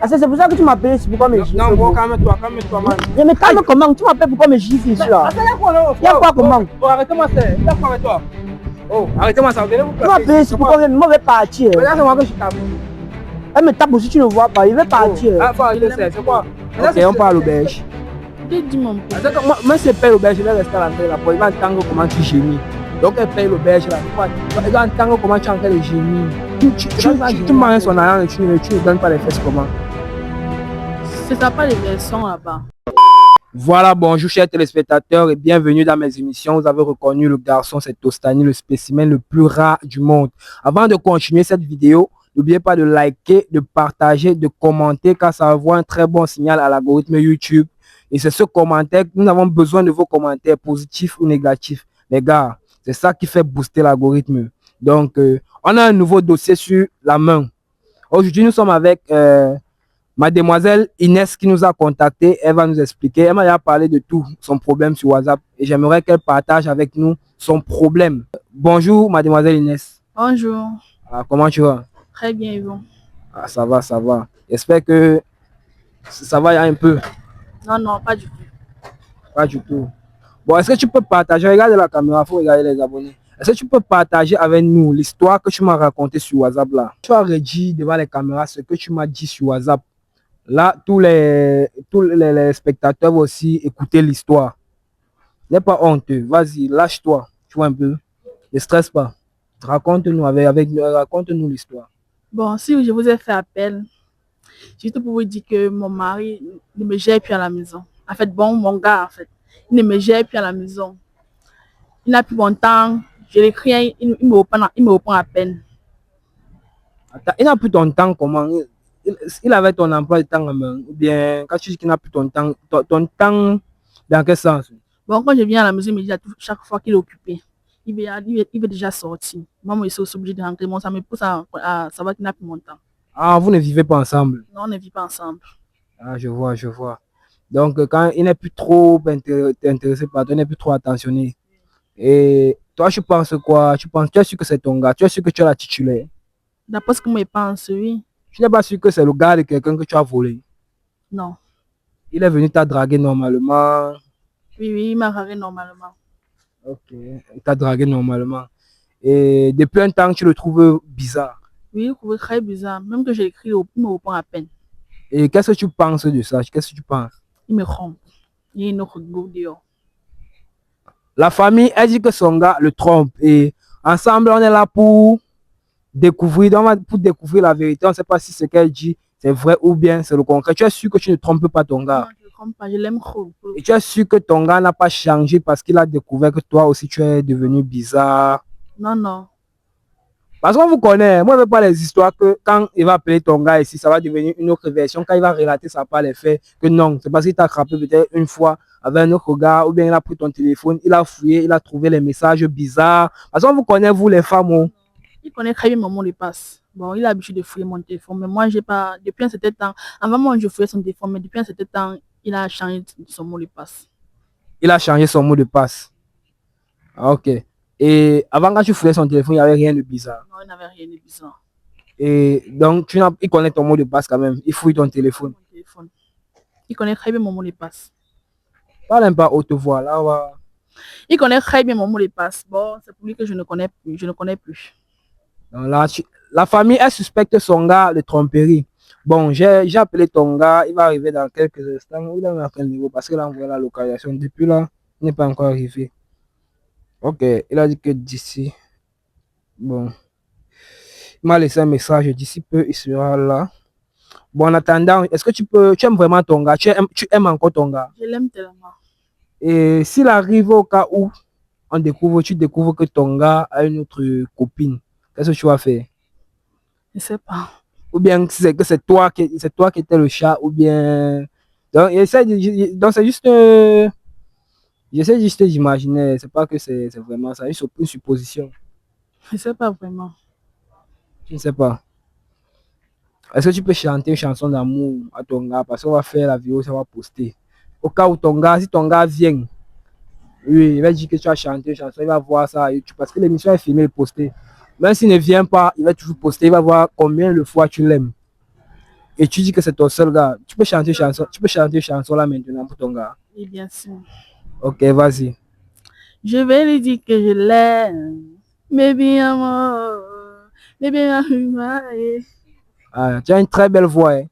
Ah, c'est pour ça que tu m'appelles ici, pourquoi me gifler? Non, bon, calme-toi, man. Je me calme comment? Tu m'appelles pourquoi me gifler ici là? Il y a quoi comment? Oh, arrêtez-moi ça. Il y a quoi avec toi? Oh, arrêtez-moi ça. Venez vous Tu m'appelles ici, pourquoi je vais partir? Mais là, c'est moi que je tape. Elle me tape aussi, tu ne vois pas, il va partir. Ah, faut arrêter ça, c'est quoi? Ok, on parle au belge. Dis mon père. Moi, c'est paye l'auberge, je vais rester à l'entrée de la porte. Il va entendre comment tu gémis. Donc, elle paye l'auberge là. Il va entendre comment tu es en train de gémir. Tu manges son argent et tu ne donnes pas les fesses comment? C'est ça pas les versions là-bas. Voilà, bonjour chers téléspectateurs et bienvenue dans mes émissions. Vous avez reconnu le garçon, c'est Tostani, le spécimen le plus rare du monde. Avant de continuer cette vidéo, n'oubliez pas de liker, de partager, de commenter car ça envoie un très bon signal à l'algorithme YouTube. Et c'est ce commentaire, nous avons besoin de vos commentaires positifs ou négatifs. Les gars, c'est ça qui fait booster l'algorithme. Donc, on a un nouveau dossier sur la main. Aujourd'hui, nous sommes avec mademoiselle Inès qui nous a contacté. Elle va nous expliquer. Elle m'a parlé de tout son problème sur WhatsApp. Et j'aimerais qu'elle partage avec nous son problème. Bonjour, mademoiselle Inès. Bonjour. Ah, comment tu vas? Très bien, Yvon. Ah, ça va, ça va. J'espère que ça va un peu. Non, pas du tout. Pas du tout. Bon, est-ce que tu peux partager, regarde la caméra, il faut regarder les abonnés. Est-ce que tu peux partager avec nous l'histoire que tu m'as racontée sur WhatsApp là? Tu as redit devant les caméras ce que tu m'as dit sur WhatsApp. Là, tous les spectateurs vont aussi écouter l'histoire. N'aie pas honte. Vas-y, lâche-toi. Tu vois un peu. Ne stresse pas. Raconte-nous raconte-nous l'histoire. Bon, si je vous ai fait appel, juste pour vous dire que mon mari ne me gère plus à la maison. En fait, mon gars, en fait, il ne me gère plus à la maison. Il n'a plus mon temps. Je l'écris, il me reprend à peine. Attends, il n'a plus ton temps comment? Il avait ton emploi de temps en main. Ou bien, quand tu dis qu'il n'a plus ton temps dans quel sens? Bon, quand je viens à la maison, il me dit chaque fois qu'il est occupé. Il veut déjà sortir. Moi, je suis aussi obligée de rentrer. Bon, ça me pousse à savoir qu'il n'a plus mon temps. Ah, vous ne vivez pas ensemble? Non, on ne vit pas ensemble. Ah, je vois. Donc, quand il n'est plus trop intéressé par toi, il n'est plus trop attentionné. Et toi, tu penses quoi? Tu es sûr que c'est ton gars? Tu es sûr que tu es la titulaire? D'après ce que je pense, oui. Tu n'es pas sûr que c'est le gars de quelqu'un que tu as volé? Non. Il est venu t'a dragué normalement? Oui, il m'a dragué normalement. Ok, il t'a dragué normalement. Et depuis un temps, tu le trouves bizarre? Oui, il trouve très bizarre. Même que j'ai écrit, il me répond à peine. Et qu'est-ce que tu penses de ça? Qu'est-ce que tu penses? Il me trompe. Il y a une autre go dehors. La famille, elle dit que son gars le trompe. Et ensemble, on est là pour découvrir la vérité. On ne sait pas si ce qu'elle dit, c'est vrai ou bien c'est le concret. Tu es sûr que tu ne trompes pas ton gars? Non, je ne trompe pas, je l'aime trop. Et tu es sûr que ton gars n'a pas changé parce qu'il a découvert que toi aussi tu es devenu bizarre? Non. Parce qu'on vous connaît. Moi, je ne veux pas les histoires que quand il va appeler ton gars ici, ça va devenir une autre version. Quand il va relater ça par les faits, que non, c'est parce qu'il t'a frappé peut-être une fois avec un autre gars, ou bien il a pris ton téléphone, il a fouillé, il a trouvé les messages bizarres. Parce qu'on vous connaît, vous les femmes. Oh. Il connaît très bien mon mot de passe. Bon, il a l'habitude de fouiller mon téléphone, mais moi, j'ai pas. Depuis un certain temps, avant moi, je fouillais son téléphone, mais depuis un certain temps, il a changé son mot de passe. Il a changé son mot de passe. Ah, ok. Et avant, quand tu fouillais son téléphone, il n'y avait rien de bizarre. Non, il n'y avait rien de bizarre. Et donc, il connaît ton mot de passe quand même. Il fouille ton téléphone. Il connaît très bien mon mot de passe. Parle un peu à haute voix, là. Ouais. Il connaît très bien mon mot de passe. Bon, c'est pour lui que je ne connais plus. Donc là, la famille, elle suspecte son gars de tromperie. Bon, j'ai appelé ton gars. Il va arriver dans quelques instants. Il est à quel niveau? Parce qu'il a envoyé la localisation. Depuis là, il n'est pas encore arrivé. Ok, il a dit que d'ici. Bon. Il m'a laissé un message. D'ici peu, il sera là. Bon, en attendant, est-ce que tu aimes vraiment ton gars? Tu aimes encore ton gars? Je l'aime tellement. Et s'il arrive au cas où tu découvres que ton gars a une autre copine, qu'est-ce que tu vas faire? Je ne sais pas. Ou bien c'est toi qui étais le chat, ou bien. Donc, c'est juste. J'essaie juste d'imaginer. C'est pas que c'est vraiment ça. Une supposition. Je ne sais pas vraiment. Je ne sais pas. Est-ce que tu peux chanter une chanson d'amour à ton gars? Parce qu'on va faire la vidéo, ça va poster. Au cas où si ton gars vient, oui, il va dire que tu as chanté une chanson, il va voir ça à YouTube. Parce que l'émission est filmée et postée. Même s'il ne vient pas, il va toujours poster, il va voir combien de fois tu l'aimes. et tu dis que c'est ton seul gars, tu peux chanter une chanson là maintenant pour ton gars. Oui, bien sûr. Ok, vas-y. Je vais lui dire que je l'aime. Baby amour. Baby amour. Ah, tu as une très belle voix. Hein.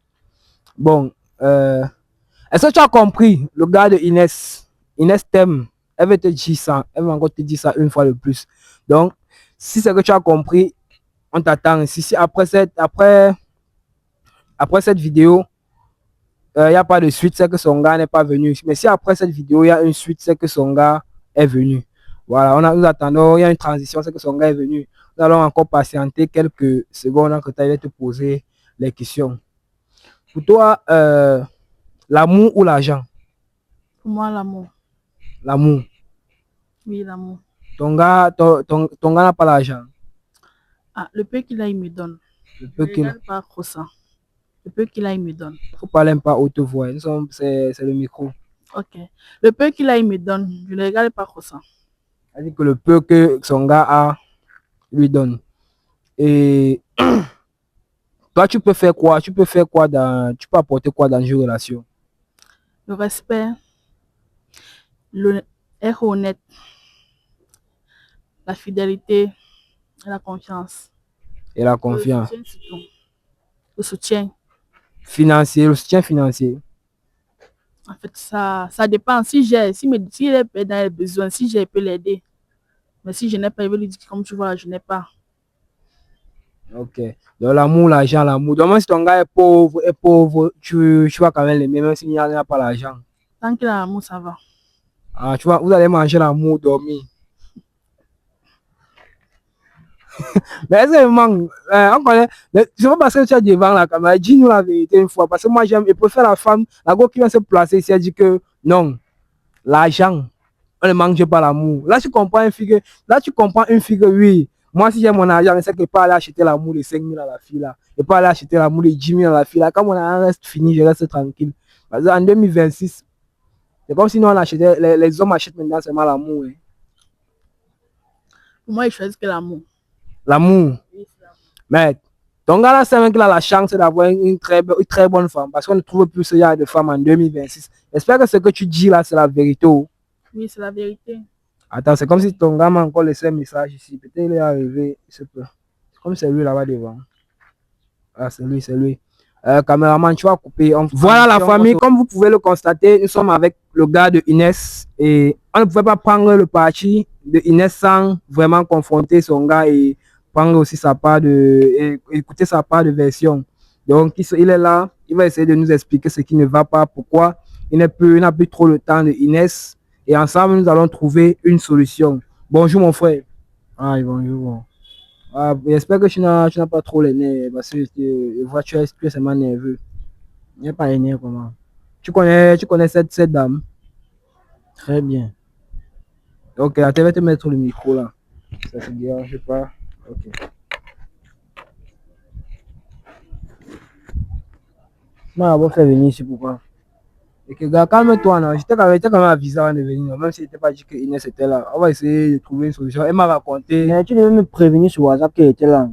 Bon, est-ce que tu as compris le gars de Inès? Inès t'aime. Elle veut te dire ça. Elle va encore te dire ça une fois de plus. Donc, si c'est que tu as compris, on t'attend. Si après cette vidéo, il n'y a pas de suite, c'est que son gars n'est pas venu. Mais si après cette vidéo, il y a une suite, c'est que son gars est venu. Voilà, nous attendons, il y a une transition, c'est que son gars est venu. Nous allons encore patienter quelques secondes avant que tu ailles te poser les questions. Pour toi, l'amour ou l'argent? Pour moi, l'amour. L'amour. Oui, l'amour. Ton gars n'a pas l'argent. Ah, le peu qu'il a, il me donne. Le peu Je qu'il regarde pas trop ça. Le peu qu'il a, il me donne. faut parler un peu haute voix. C'est le micro. Ok. Le peu qu'il a, il me donne. Je ne regarde pas trop ça. C'est-à-dire que le peu que son gars a, lui donne. Et toi, tu peux faire quoi? Tu peux apporter quoi dans une relation? Le respect, être honnête, la fidélité et la confiance. Et la confiance. Le soutien surtout. Le soutien. Financier, le soutien financier. En fait, ça dépend. S'il est dans les besoins, si j'ai, il peut l'aider. Mais si je n'ai pas, il veut lui dire, comme tu vois, je n'ai pas. Ok. Donc l'amour, l'argent, l'amour. Donc même si ton gars est pauvre, tu vas quand même l'aimer, même s'il n'y a pas l'argent. Tant qu'il a l'amour, ça va. Ah, tu vois, vous allez manger l'amour, dormir. Mais est-ce que vraiment, on connaît, je veux passer que tu as devant la caméra, dis-nous la vérité une fois, parce que moi je préfère la femme, la go qui vient se placer ici, elle dit que non, l'argent, on ne mange pas l'amour. Là tu comprends une fille que oui, moi si j'ai mon argent, je sais que je peux aller acheter l'amour de 5 000 à la fille là, je peux aller acheter l'amour de 10 000 à la fille là, quand mon argent reste fini, je reste tranquille. Parce qu'en 2026, c'est comme si nous on achetait, les hommes achètent maintenant seulement l'amour. Hein. Pour moi, il choisit que l'amour. L'amour. Mais ton gars là, c'est vrai qu'il a la chance d'avoir une très bonne femme parce qu'on ne trouve plus ce genre de femme en 2026. J'espère que ce que tu dis là, c'est la vérité. Oui, c'est la vérité. Attends, c'est comme si ton gars m'a encore laissé un message ici. Peut-être il est arrivé. C'est comme c'est lui là-bas devant. Ah, c'est lui, c'est lui. Caméraman, tu vas couper. Voilà la famille, comme vous pouvez le constater, nous sommes avec le gars de Inès et on ne pouvait pas prendre le parti de Inès sans vraiment confronter son gars et prendre aussi écouter sa part de version. Donc, il est là, il va essayer de nous expliquer ce qui ne va pas, pourquoi il n'a plus trop le temps de Inès et ensemble, nous allons trouver une solution. Bonjour mon frère. Ah, bonjour. Ah, j'espère que tu n'as pas trop les nerfs parce que je vois que tu es seulement nerveux. Il n'y a pas les nerfs comment? Tu connais cette dame? Très bien. Ok, attends, je vais te mettre le micro là. Ça te dérange pas? Ok. Moi, on va faire venir ici pourquoi? Et que gars, calme-toi, non. J'étais quand même avisé avant de venir, même si je n'étais pas dit que Inès était là. On va essayer de trouver une solution. Elle m'a raconté. Mais tu devais me prévenir sur WhatsApp qu'elle était là.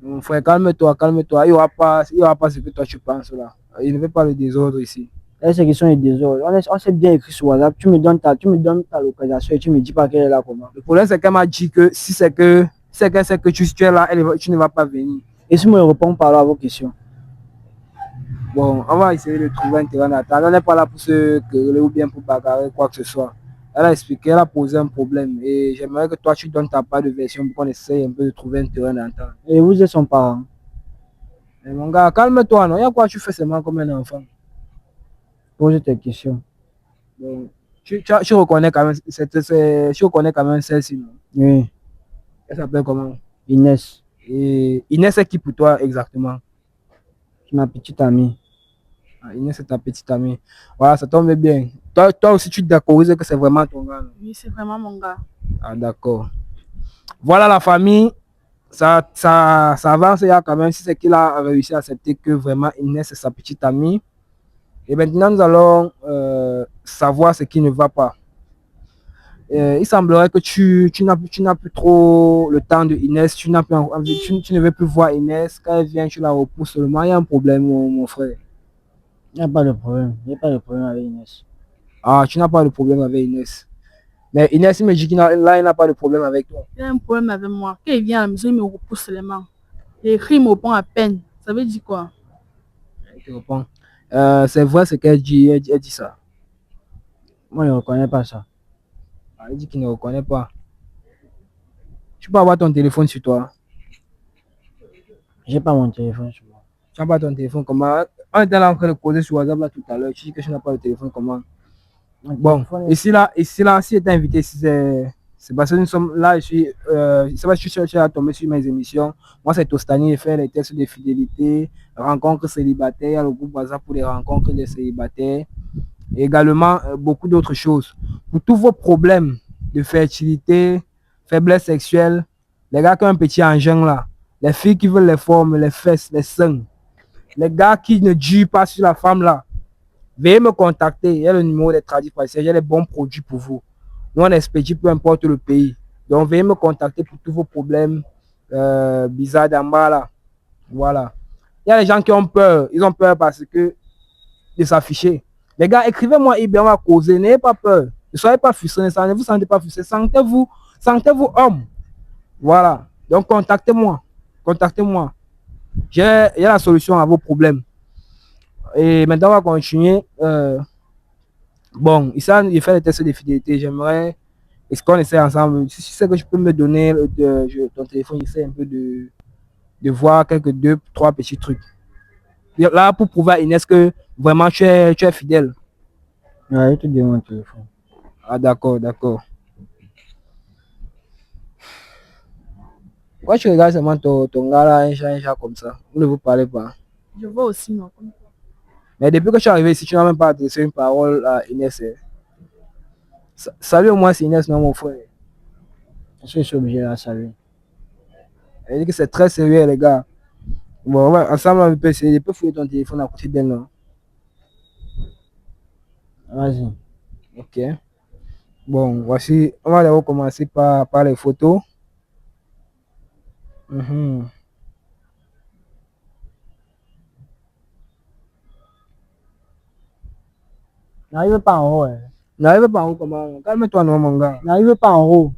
Mon frère, calme-toi, calme-toi. Il n'y aura pas ce que toi tu penses là. Il ne veut pas le désordre ici. C'est question de désordre. On s'est bien écrit sur WhatsApp. Tu me donnes ta localisation et tu me dis pas qu'elle est là comment. Le problème, c'est qu'elle m'a dit que si c'est que tu es là, tu ne vas pas venir. Et si moi je réponds par là à vos questions? Bon, on va essayer de trouver un terrain d'attente. On n'est pas là pour se quereller ou bien pour bagarrer quoi que ce soit. Elle a expliqué, elle a posé un problème. Et j'aimerais que toi, tu donnes ta part de version pour qu'on essaye un peu de trouver un terrain d'entente. Et vous êtes son parent? Mais mon gars, calme-toi, non? Il y a quoi tu fais seulement comme un enfant? Pose tes questions. Bon, tu reconnais quand même, tu reconnais quand même celle-ci, non? Oui. Elle s'appelle comment? Inès. Et Inès, c'est qui pour toi exactement? C'est ma petite amie. Ah, Inès, c'est ta petite amie. Voilà, ça tombe bien. Toi aussi, tu te d'accordes que c'est vraiment ton gars, non? Oui, c'est vraiment mon gars. Ah, d'accord. Voilà la famille. Ça avance il y a quand même, si c'est qu'il a réussi à accepter que vraiment Inès est sa petite amie. Et maintenant, nous allons savoir ce qui ne va pas. Il semblerait que tu n'as plus trop le temps de Inès, tu n'as plus envie, tu ne veux plus voir Inès. Quand elle vient, tu la repousses seulement. Il y a un problème, mon frère. Il n'y a pas de problème. Il n'y a pas de problème avec Inès. Ah, tu n'as pas de problème avec Inès. Mais Inès, il me dit qu'il n'a, là, il n'a pas de problème avec toi. Il a un problème avec moi. Quand il vient à la maison, il me repousse seulement. Il écrit, il me répond à peine. Ça veut dire quoi? Je réponds. C'est vrai ce qu'elle dit, elle dit ça. Moi, je ne reconnais pas ça. Ah, elle dit qu'il ne reconnaît pas. Tu peux avoir ton téléphone sur toi. Je n'ai pas mon téléphone sur moi. Tu n'as pas ton téléphone comment? On était là en train de causer sur WhatsApp là tout à l'heure. Tu dis que tu n'as pas le téléphone comment? Bon, téléphone ici là, si tu invité, si c'est parce que nous sommes là, c'est parce que je suis tombé sur mes émissions. Moi, c'est Tostani, je fais les tests de fidélité, rencontres célibataires, il y a le groupe WhatsApp pour les rencontres des célibataires, et également beaucoup d'autres choses. Pour tous vos problèmes de fertilité, faiblesse sexuelle, les gars qui ont un petit engin là, les filles qui veulent les formes, les fesses, les seins, les gars qui ne durent pas sur la femme là, veuillez me contacter. Il y a le numéro des tradis partiels. J'ai les bons produits pour vous. Nous, on expédie peu importe le pays. Donc, veuillez me contacter pour tous vos problèmes bizarres d'en bas là. Voilà. Il y a des gens qui ont peur. Ils ont peur parce que de s'afficher. Les gars, écrivez-moi, on va causer. N'ayez pas peur. Ne soyez pas frustrés. Ne vous sentez pas frustrés. Sentez-vous homme. Voilà. Donc, contactez-moi. Contactez-moi. Il y a la solution à vos problèmes. Et maintenant, on va continuer. Bon, ici, il fait les tests de fidélité. J'aimerais, est-ce qu'on essaie ensemble? Si c'est que je peux me donner ton téléphone, j'essaie un peu de voir quelques deux, trois petits trucs. Là, pour prouver à Inès que vraiment tu es fidèle. Ouais, je te donne mon téléphone. Ah, d'accord, d'accord. Pourquoi tu regardes seulement ton gars là, un chat comme ça? Vous ne vous parlez pas. Je vois aussi, non. Mais depuis que je suis arrivé ici, tu n'as même pas adressé une parole à Inès. Salut au moins, c'est Inès, non, mon frère. Est-ce que je suis obligé de la saluer? Elle dit que c'est très sérieux, les gars. Bon, ouais, ensemble, on peut essayer. Je peux fouiller ton téléphone à côté d'elle, non? Vas-y. Ok. Bon, voici. On va d'abord commencer par les photos. Mhm. N'arrive pas en haut. Hein. N'arrive pas en haut comment? Calme-toi, non, mon gars. N'arrive pas en haut.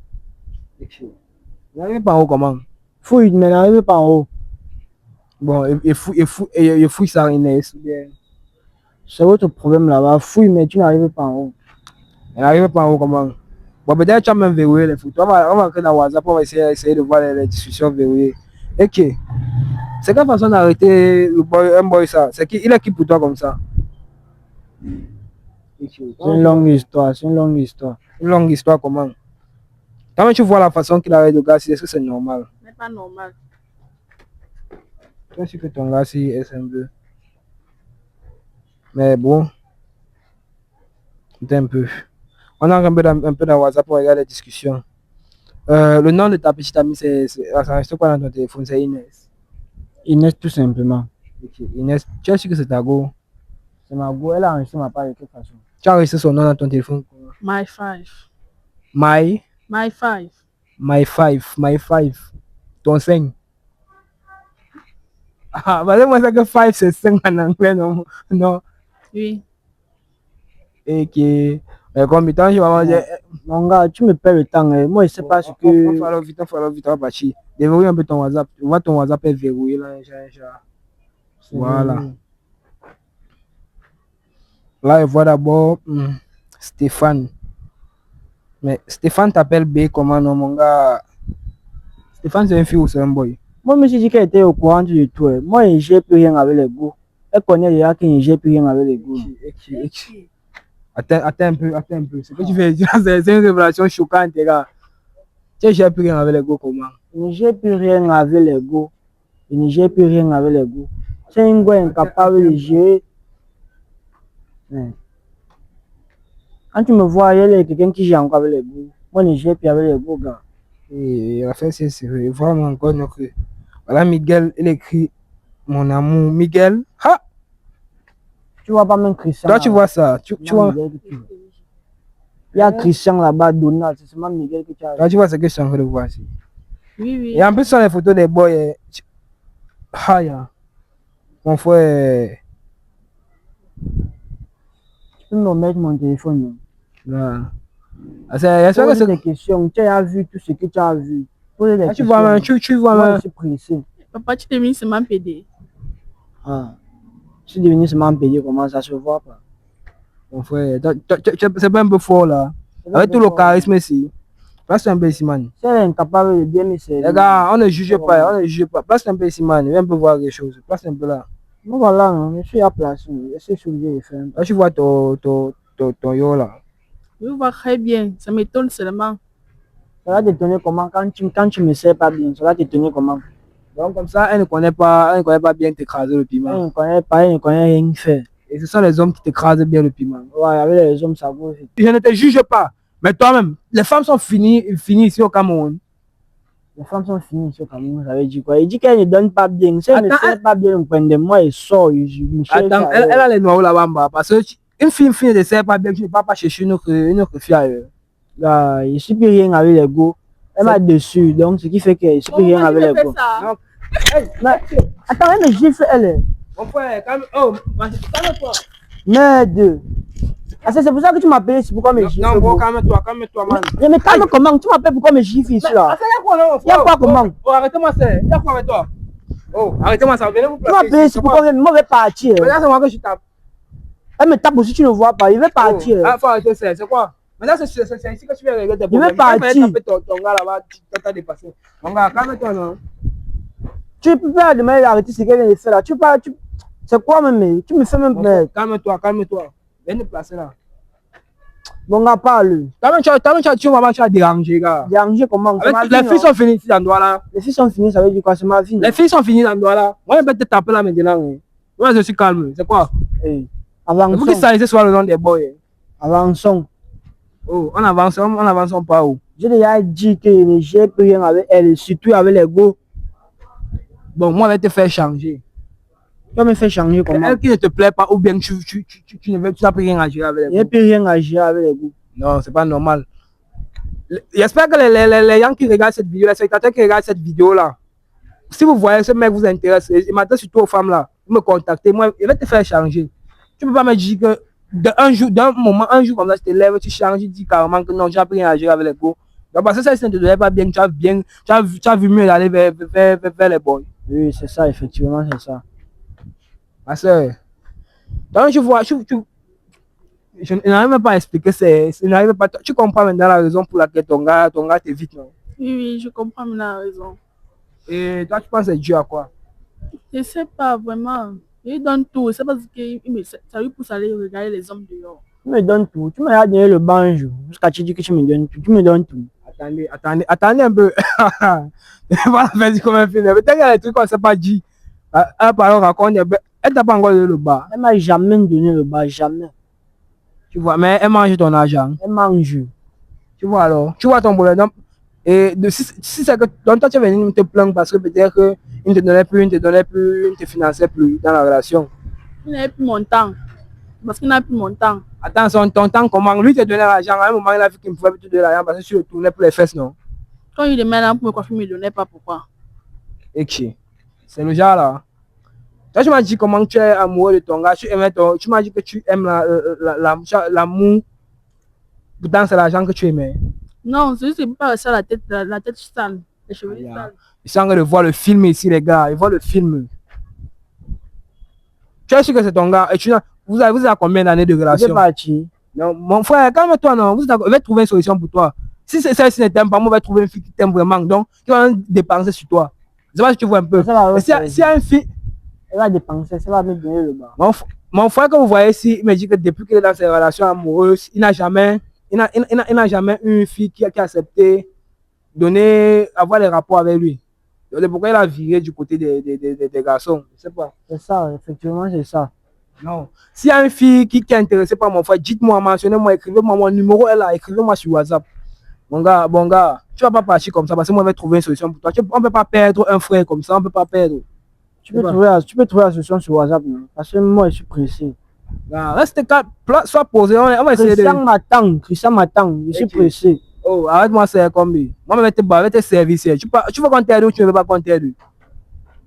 N'arrive pas en haut comment? Fouille, mais n'arrive pas en haut. Bon, et fouille ça, Inès. C'est votre problème là-bas. Fouille, mais tu n'arrives pas en haut. Elle n'arrive pas en haut comment? Bon, peut-être tu as même verrouillé les photos. On va créer dans WhatsApp, on va essayer de voir les discussions verrouillées. Ok. C'est quelle façon d'arrêter un boy ça? C'est qu'il est qui pour toi comme ça? C'est une longue histoire, c'est une longue histoire. Une longue histoire comment? Quand tu vois la façon qu'il arrête le gars, est-ce que c'est normal? C'est pas normal. Je sais que ton gars, si est un peu. Mais bon, un peu. On a un peu dans WhatsApp pour regarder les discussions. Le nom de ta petite amie, ça reste quoi dans ton téléphone? C'est Inès. Inès, tout simplement. Okay. Inès, tu as su que c'est ta go? C'est ma go, elle a enregistré ma part de quelle façon? Tu as enregistré son nom dans ton téléphone? My five. My five. My five. Ton 5. Ah, bah moi c'est que 5 c'est 5 en anglais, non? Non. Oui. Et qui. Combien de temps je vais manger? Mon gars, tu me perds le temps. Hein. Moi, je sais pas ce que. On va vite, on va partir. Déverrouille un peu ton WhatsApp. Tu vois ton WhatsApp est verrouillé là. Voilà. Là, je vois d'abord Stéphane. Mais Stéphane t'appelle B comment, non, mon gars? Stéphane, c'est un fille ou c'est un boy? Moi, je me suis dit qu'elle était au courant du tout. Hein. Moi, je n'ai plus rien avec les goûts. Elle connaît déjà que je n'ai plus rien avec les goûts. Attends un peu. Ce que tu fais, c'est une révélation choquante, les gars. Tu n'as plus rien avec les goûts, comment? Je n'ai plus rien avec les goûts. Je n'ai plus rien avec les goûts. C'est un gars incapable de gérer. Quand tu me vois, il y a quelqu'un qui joue encore avec les goûts. Moi, je n'ai plus avec les goûts, gars. Et la fin, c'est sérieux. Vraiment, encore une fois. Voilà, Miguel, il écrit mon amour. Miguel, ha! Tu vois pas même Christian. Toi, tu vois ça. Tu vois. Il y a Christian là-bas, Donald, c'est seulement Miguel que tu as vu. Là, tu vois ce que je suis en train de voir ici. Oui, oui. Et en plus, sur les photos des boys, ah, yeah. Mon frère, Tu peux me remettre mon téléphone. là. Ah, j'espère que Pose c'est. des questions. Tu as vu tout ce que tu as vu. Pose des Ah, tu questions. vois, man, tu vois, Moi, man. je suis pressé. Papa, tu t'es mis seulement PD. Ah. Je suis devenu seulement payé, comment ça se voit pas. Mon frère, c'est pas un peu fort là. Avec tout le charisme ici. Place un peu ici, man. Si elle est incapable de bien me Les servir. gars, on ne juge pas, on ne juge pas. Place un peu ici, man. Viens un peu voir les choses. Place un peu là. Moi, voilà, hein, je suis à place. Je suis soulevé les femmes. Là, tu vois ton yo là. Je vois très bien. Ça m'étonne seulement. Ça va t'étonner comment, quand tu me sers pas bien, ça va t'étonner comment. Donc, comme ça, elle ne connaît pas bien t'écraser le Elle piment. ne connaît pas, elle ne connaît rien faire. Et ce sont les hommes qui t'écrasent bien le piment. Ouais, avec les hommes, ça vaut. Je ne te juge pas. Mais toi-même, les femmes sont finies ici au Cameroun. Les femmes sont finies sur Cameroun, ça veut dire quoi? Il dit qu'elle ne donne pas bien. Si elle ne Attends, fait pas bien, de moi, il sort. Je Attends, elle a les noirs là-bas en bas. Parce que une fille ne sert pas bien, tu ne vas pas chercher une autre fille ailleurs. Là, je ne suis plus rien avec les go. Elle m'a dessus, donc ce qui fait que je ne suis plus rien avec les go. Donc, Attends, elle me gifle, elle est. mon frère, calme-toi. Merde. Ah, c'est pour ça que tu m'appelles ici, pourquoi me gifle? Non, bon, calme-toi, man. Mais me calme comment? Tu m'appelles pourquoi me gifle ici là? Ah, ça y a quoi, non? Il y a quoi comment? Oh, arrêtez-moi ça. Il y a quoi avec toi? Oh, arrêtez-moi ça. Venez vous Tu placer. m'appelles ici pourquoi moi je vais partir. Maintenant, c'est moi que je tape. Elle me tape aussi, tu ne vois pas. Il va partir. Ah, faut arrêter ça. C'est quoi? Maintenant, c'est ici que tu viens régler tes Il veut problèmes. partir. Tu vas taper ton gars là-bas, tu t'as dépassé. Mon gars, calme-toi, non? Tu peux pas demander d'arrêter ce qu'elle vient de faire là. C'est quoi même? Tu me fais même merde. Calme-toi. Viens te placer là. Bon gars, parle. Tu vas déranger, gars. Déranger comment? C'est ma vie, Les filles non? sont finies ici dans le doigt là. Les filles sont finies, ça veut dire quoi? C'est ma vie. Les filles sont finies dans le doigt là. Moi, je vais te taper là maintenant. Moi, je suis calme. C'est quoi? Hey, Il faut que avançons. ça soit le nom des boys. Avançons. Oh, on avance pas où? J'ai déjà dit que je ne gère plus rien avec elle, surtout avec les go. Bon, moi, je vais te faire changer. Tu vas me faire changer comment? Elle qui ne te plaît pas, ou bien tu n'as plus rien à gérer avec Il n'y a elle. plus rien à gérer avec les go. Non, c'est pas normal. J'espère que les gens qui regardent cette vidéo, les spectateurs qui regardent cette vidéo là, si vous voyez ce mec vous intéresse, et maintenant surtout aux femmes là, vous me contactez, moi, je vais te faire changer. Tu peux pas me dire que un jour comme ça, je te lève, tu changes, tu dis carrément que non, tu n'as plus rien à gérer avec les go. Donc, parce que ça, ne te donnait pas bien, tu as vu mieux d'aller vers les boys. Oui, c'est ça, effectivement, c'est ça. Ma soeur. Donc, je n'arrive même pas à expliquer, tu comprends maintenant la raison pour laquelle ton gars t'évite, non? Oui, je comprends maintenant la raison. Et toi, tu penses que c'est dû à quoi? Je ne sais pas vraiment. Il donne tout. C'est parce que ça lui pousse à aller regarder les hommes dehors. Tu me donnes tout. Tu m'as donné le banjo. Jusqu'à tu dis que tu me donnes tout. Tu me donnes tout. Attendez un peu. Voilà, vas-y comme un film. Peut-être qu'il y a des trucs qu'on ne s'est pas dit. Par raconte, elle t'a pas encore donné le bas. Elle m'a jamais donné le bas, jamais. Tu vois, mais elle mange ton argent. Elle mange. Tu vois alors, tu vois ton problème. Et si c'est que donc toi tu es venu te plaindre parce que peut-être qu'il ne te donnait plus, il ne te finançait plus dans la relation. Il n'avait plus mon temps. Parce qu'il n'a plus mon temps. Attends, ton temps comment? Lui te donnait l'argent, à un moment il a vu qu'il me pouvait te donner l'argent parce que tu le tournais pour les fesses, non? Quand il demande l'argent pour me coiffer, il ne me donnait pas pourquoi. Et qui? C'est le genre là. Toi tu m'as dit comment tu es amoureux de ton gars, tu m'as dit que tu aimes l'amour. Pourtant c'est l'argent que tu aimais. Non, c'est juste que je ne peux pas rester à la tête sale, les cheveux sales. Ils sont en train de voir le film ici, les gars. Ils voient le film. Tu es sûr que c'est ton gars? Et vous avez combien d'années de relation? C'est parti. Non, mon frère, calme-toi, non. Je vais trouver une solution pour toi. Si celle-ci ne t'aime pas, moi, je vais trouver une fille qui t'aime vraiment. Donc, qui va dépenser sur toi. Je sais pas si tu vois un peu. Si y a une fille. Elle va dépenser, ça va me donner le bas. Mon frère, comme vous voyez ici, il me dit que depuis qu'il est dans ses relations amoureuses, il n'a jamais eu une fille qui a accepté avoir des rapports avec lui. C'est pourquoi il a viré du côté des garçons. Je sais pas. C'est ça, effectivement, c'est ça. Non. S'il y a une fille qui est intéressée par mon frère, dites-moi, mentionnez-moi, écrivez-moi, mon numéro est là, écrivez-moi sur WhatsApp. Bon gars, tu vas pas partir comme ça parce que moi je vais trouver une solution pour toi. On ne peut pas perdre un frère comme ça, on ne peut pas perdre. Tu peux trouver la solution sur WhatsApp, non? Parce que moi, je suis pressé. Ah, reste calme, sois posé, on va essayer de... Christian m'attend, je suis pressé. Oh, arrête-moi, c'est combi. Moi, je vais te servir ici. Tu veux qu'on t'aide ou tu ne veux pas qu'on t'aide?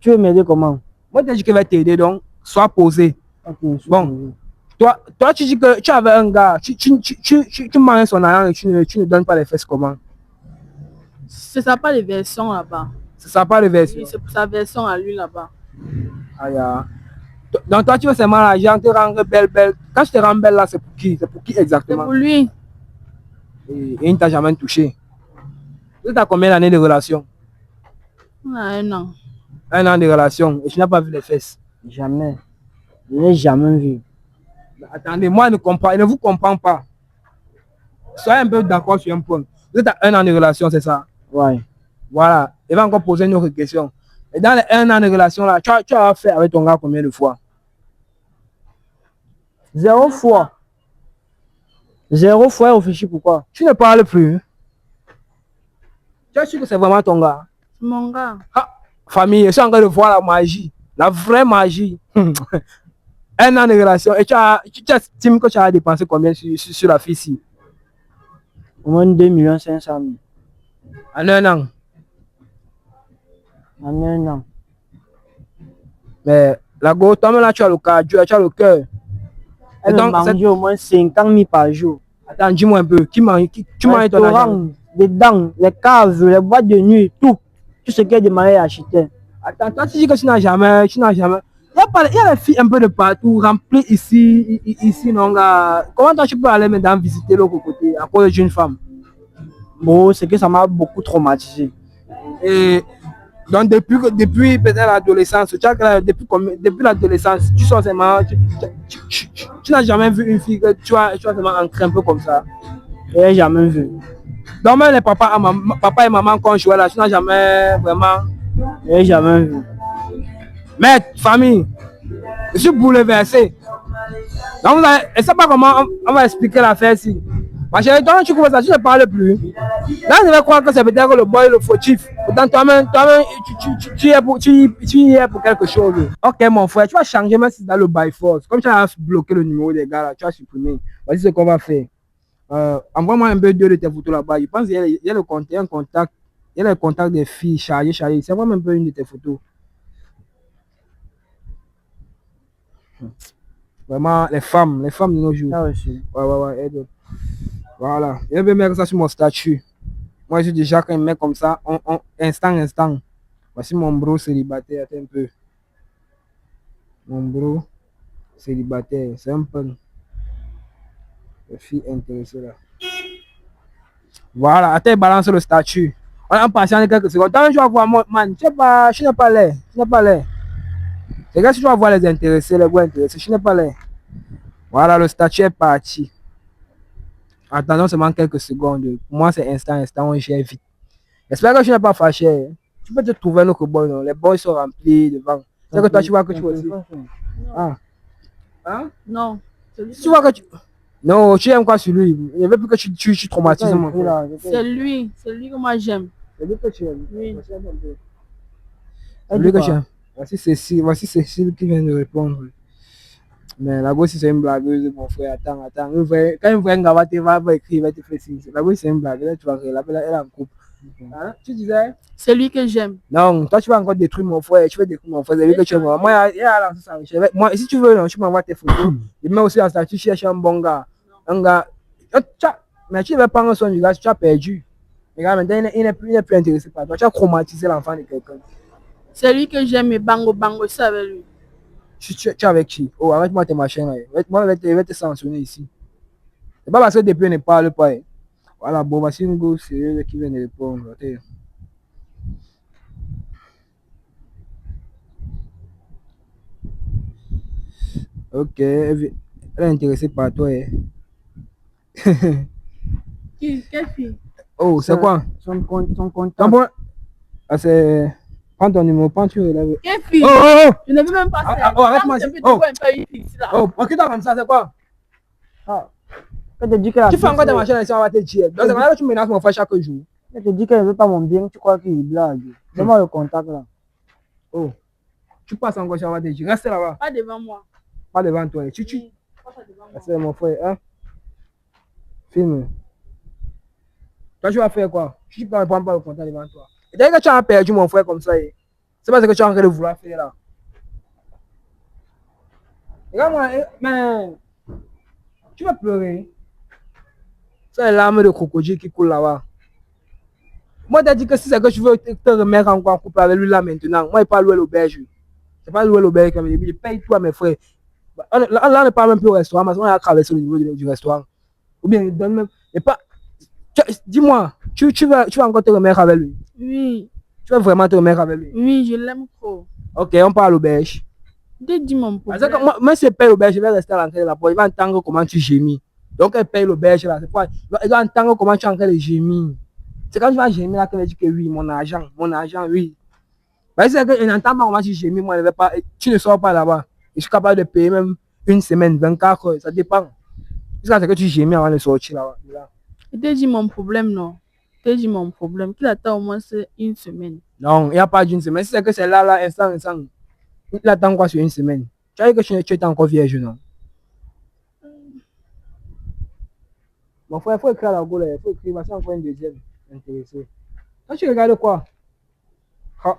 Tu veux m'aider comment? Moi, je dis que je vais t'aider, donc sois posé. Okay, bon, toi, tu dis que tu avais un gars, tu manges son argent et tu ne donnes pas les fesses comment? C'est ça, pas les versions là-bas. C'est ça, pas les versions? Oui, c'est pour sa version à lui là-bas. Ah, yeah. Donc toi, tu veux seulement l'argent, te rendre belle. Quand je te rends belle là, c'est pour qui? C'est pour qui exactement? C'est pour lui. Et il ne t'a jamais touché. Tu as combien d'années de relation? On a 1 an. 1 an de relation et tu n'as pas vu les fesses? Jamais. Je n'ai jamais vu. Attendez, moi, je ne vous comprends pas. Soyez un peu d'accord sur un point. Vous êtes à 1 an de relation, c'est ça? Ouais. Voilà. Il va encore poser une autre question. Et dans les 1 an de relation là, tu as fait avec ton gars combien de fois? 0 fois. 0 fois, réfléchis pourquoi? Tu ne parles plus. Tu es sûr que c'est vraiment ton gars? C'est mon gars. Ah, famille, je suis en train de voir la magie. La vraie magie. 1 an de relation. Et tu estimes que tu as dépensé combien sur la fille ici? Au moins 2 500 000. En 1 an? En 1 an. Mais la go, toi-même là, tu as le cardio, tu as le cœur. Elle me mange au moins 50 000 par jour. Attends, dis-moi un peu, tu manges ton argent? Les dents, les caves, les boîtes de nuit, tout. Tout ce qui est demandé à acheter. Attends, toi tu dis que tu n'as jamais. Il y a des filles un peu de partout, remplies ici, non, gars. Comment toi tu peux aller maintenant visiter l'autre côté à cause d'une femme? Bon, c'est que ça m'a beaucoup traumatisé. Et donc depuis peut-être l'adolescence, depuis l'adolescence, tu sens seulement, tu n'as jamais vu une fille que tu as seulement ancré un peu comme ça? Je n'ai jamais vu. Donc même les papa et maman quand je jouais là, tu n'as jamais vraiment... Je n'ai jamais vu. Mais famille, je suis bouleversé. Donc je ne sais pas comment on va expliquer l'affaire ici. Ma chérie, toi tu commences à, tu ne parles plus. Là je vais croire que c'est peut-être le boy le fautif. Pourtant toi-même tu y es pour quelque chose. Ok mon frère, tu vas changer même si dans le by force. Comme tu as bloqué le numéro des gars là, tu as supprimé. Voici ce qu'on va faire. Envoie-moi un peu de tes photos là-bas. Je pense qu'il y a le contact, il y a le contact des filles chargées. C'est vraiment un peu une de tes photos. Vraiment, les femmes de nos jours. Ah, aussi. Ouais. Voilà. Je vais mettre ça sur mon statut. Moi, je dis déjà quand il met comme ça, instant. Voici mon bro célibataire. Attends un peu. Mon bro célibataire. C'est un peu. Les filles intéressées là. Voilà. Attends, balance le statut. On a patienté quelques secondes. Tant que je vais voir, man, je n'ai pas l'air. C'est que si tu vas voir les intéressés, les gars intéressés, je n'ai pas l'air. Voilà, le statut est parti. Attendons seulement quelques secondes. Pour moi, c'est instant, on gère vite. J'espère que je n'ai pas fâché. Tu peux te trouver un autre boy, non? Les boys sont remplis devant. C'est que toi, tu vois que tu vois aussi. Ah. Hein? Non. Tu vois que tu... Non, tu aimes quoi sur lui? Il ne veut plus que tu traumatises mon frère. C'est lui que moi j'aime. C'est lui que tu aimes. Oui. C'est lui que tu aimes. Voici Cécile qui vient de répondre. Mais la gosse c'est une blagueuse, mon frère. Attends. Quand une vraie gars va écrire, il va te faire signe. La gosse c'est une blague. Là, tu vas elle est en couple. Hein? Tu disais? C'est lui que j'aime. Non, toi tu vas encore détruire mon frère. Tu veux détruire mon frère. C'est lui que tu aimes. Moi, il a lancé ça. Moi, si tu veux, non, tu m'envoies tes photos. Il met aussi en statut, tu cherches un bon gars. Un gars. Mais tu ne veux pas prendre soin du gars, tu as perdu. Regarde, maintenant, il n'est plus intéressé par toi. Tu as traumatisé l'enfant de quelqu'un. C'est lui que j'aime et bango, c'est avec lui. Tu es avec qui? Oh, arrête-moi tes machins là. Moi, je vais te sanctionner ici. C'est pas parce que depuis on ne parle pas. Voilà, bon, voici une gosse sérieuse qui vient de répondre. Ok, elle est intéressée par toi. Qui? Quelle fille? Oh, c'est quoi? Son contact. Ah, c'est... Prends ton numéro, prends tu relèves. Quelle fille? Oh! Je ne veux même pas ça. Arrête-moi. Oh, on quitte comme ça, c'est quoi? Ah. Elle te dit que tu fais encore des machines ici, on va te tuer. Donc, c'est là que tu menaces mon frère chaque jour. Elle te dit qu'elle ne veut pas mon bien, tu crois qu'il blague. Donne-moi le contact là. Oh, tu passes encore, on va te tuer. Reste là-bas. Pas devant moi. Pas devant toi. Tu C'est mon frère, hein? Filme. Toi, tu vas faire quoi? Tu ne prends pas le contact devant toi. Et dès que tu as perdu mon frère comme ça, c'est pas ce que tu es en train de vouloir faire là. Regarde-moi, mais tu vas pleurer. C'est les larmes de crocodile qui coulent là-bas. Moi, t'as dit que si c'est que tu veux te remettre encore en couple avec lui là maintenant, moi, il pas louer l'auberge. C'est pas louer l'auberge comme il dit, je paye toi, mes frères. Là, on ne parle même plus au restaurant, parce qu'on a traversé le niveau du restaurant. Ou bien, il donne même. Et pas. Dis-moi, tu vas encore te remettre avec lui? Oui, Tu vas vraiment te remettre avec lui? oui, je l'aime trop. Ok, on parle à l'auberge. Dis mon Parce que problème. moi, si je paye l'auberge, je vais rester à l'entrée de la porte. Il va entendre comment tu gémis. Donc, elle paye l'auberge là. C'est quoi? Il va entendre comment tu es en train de gémir. C'est quand tu vas gémir là qu'elle dit que oui, mon argent, oui. Parce que n'entend pas comment tu gémis, moi, je vais pas, tu ne sors pas là-bas. Je suis capable de payer même une semaine, 24 heures, ça dépend. Jusqu'à ce que tu gémis avant de sortir là. Je te dis mon problème, non. Je te dis mon problème. Qu'il attend au moins c'est une semaine. Non, il n'y a pas d'une semaine. Si c'est que c'est là, instant. Il attend quoi sur une semaine? Tu as dit que tu es encore vierge, non? Mon frère, il faut écrire à la goule, il faut écrire, parce qu'il y a encore une deuxième intéressée. Toi, tu regardes quoi? Ah.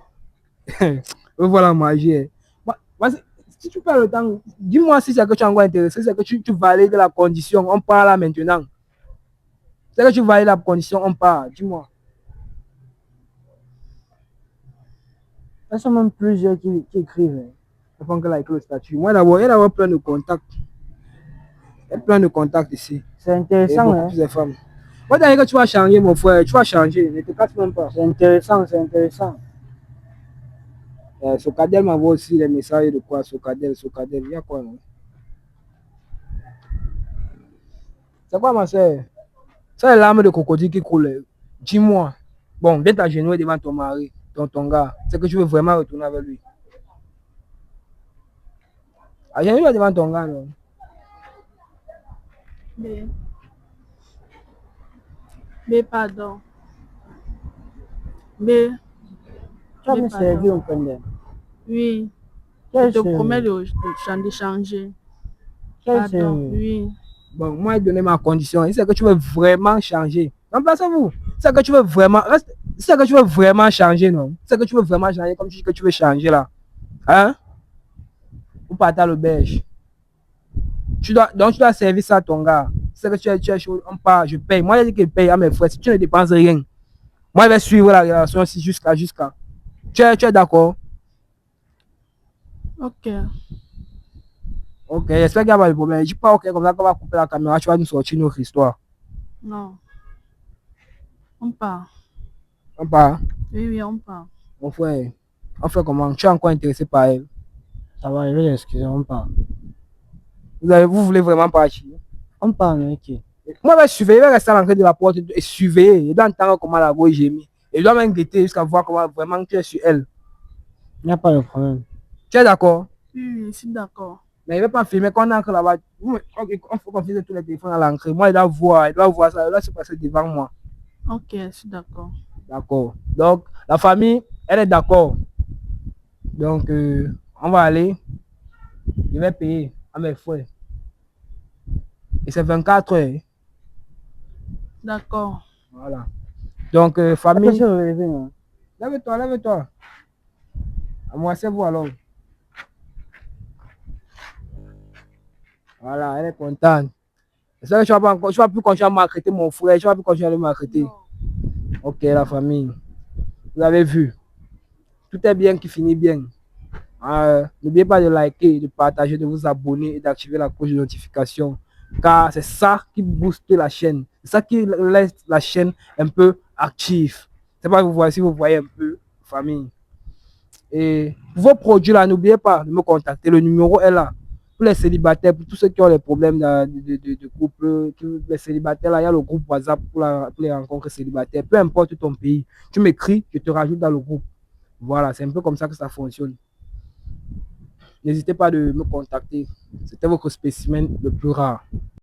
Voilà, magie. Si tu perds le temps, dis-moi si c'est que tu es encore intéressé, si c'est que tu valides la condition, on parle là maintenant. Si c'est que tu valides la condition, on parle, dis-moi. Il y a même plusieurs qui écrivent. Je pense que là, avec le statut. Moi, d'abord, il y a d'abord plein de contacts. Il y a plein de contacts ici. C'est intéressant, beaucoup plus de femmes. Moi, d'ailleurs, que tu vas changer, mon frère, tu vas changer, ne te casse même pas. C'est intéressant, c'est intéressant. Socadel m'envoie aussi les messages de quoi? Socadel, il y a quoi, non? C'est quoi, ma soeur? C'est les larmes de crocodile qui coulent. Dis-moi. Bon, viens t'agenouiller devant ton mari, ton gars. C'est que tu veux vraiment retourner avec lui. Agenouille devant ton gars, non? Mais pardon. Tu vas me servir un pendant. Oui. Quel Je te sérieux? promets de changer. Quel Pardon, sérieux? oui. Bon, moi, il donné ma condition. C'est que tu veux vraiment changer. Remplacez-vous. C'est que tu veux vraiment. C'est que tu veux vraiment changer, non? C'est que tu veux vraiment changer, comme tu dis que tu veux changer là. Hein? Ou partez à l'auberge. Donc, tu dois servir ça à ton gars. C'est que tu es chaud. On part, je paye. Moi, je dis que je paye à mes frères. Si tu ne dépenses rien, moi, je vais suivre la relation ici jusqu'à. Tu es d'accord? Ok. Ok, j'espère qu'il n'y a pas de problème. Je dis pas ok, comme ça qu'on va couper la caméra, tu vas nous sortir notre histoire. Non. On part. On part. Oui, on part. Mon frère, on fait comment? Tu es encore intéressé par elle? Ça va, je vais l'excuser, on part. Vous voulez vraiment partir? On part, mec. Moi, je vais surveiller, je vais rester à l'entrée de la porte et surveiller. Je dois entendre comment la go gémit. Et je dois même guetter jusqu'à voir comment vraiment tu es sur elle. Il n'y a pas de problème. Tu es d'accord? Oui, je suis d'accord. Mais il ne veut pas filmer quand on entre là-bas. Il faut qu'on fasse tous les téléphones à l'entrée. Moi, il doit voir ça, il doit se passer devant moi. Ok, je suis d'accord. D'accord. Donc, la famille, elle est d'accord. Donc, on va aller. Je vais payer à mes frères. Et c'est 24 heures. D'accord. Voilà. Donc, famille. Attention, relever, hein. Lève-toi. Embrassez-vous alors. Voilà, elle est contente. C'est que tu vas plus continuer à maltraiter mon frère. Tu vas plus continuer à le maltraiter. Ok, la famille. Vous avez vu. Tout est bien qui finit bien. N'oubliez pas de liker, de partager, de vous abonner et d'activer la cloche de notification. Car c'est ça qui booste la chaîne. C'est ça qui laisse la chaîne un peu active. C'est pas si vous voyez un peu, famille. Et pour vos produits là, n'oubliez pas de me contacter. Le numéro est là. Pour les célibataires, pour tous ceux qui ont les problèmes de couple, les célibataires là, il y a le groupe WhatsApp pour les rencontres célibataires. Peu importe ton pays, tu m'écris, je te rajoute dans le groupe. Voilà, c'est un peu comme ça que ça fonctionne. N'hésitez pas de me contacter. C'était votre spécimen le plus rare.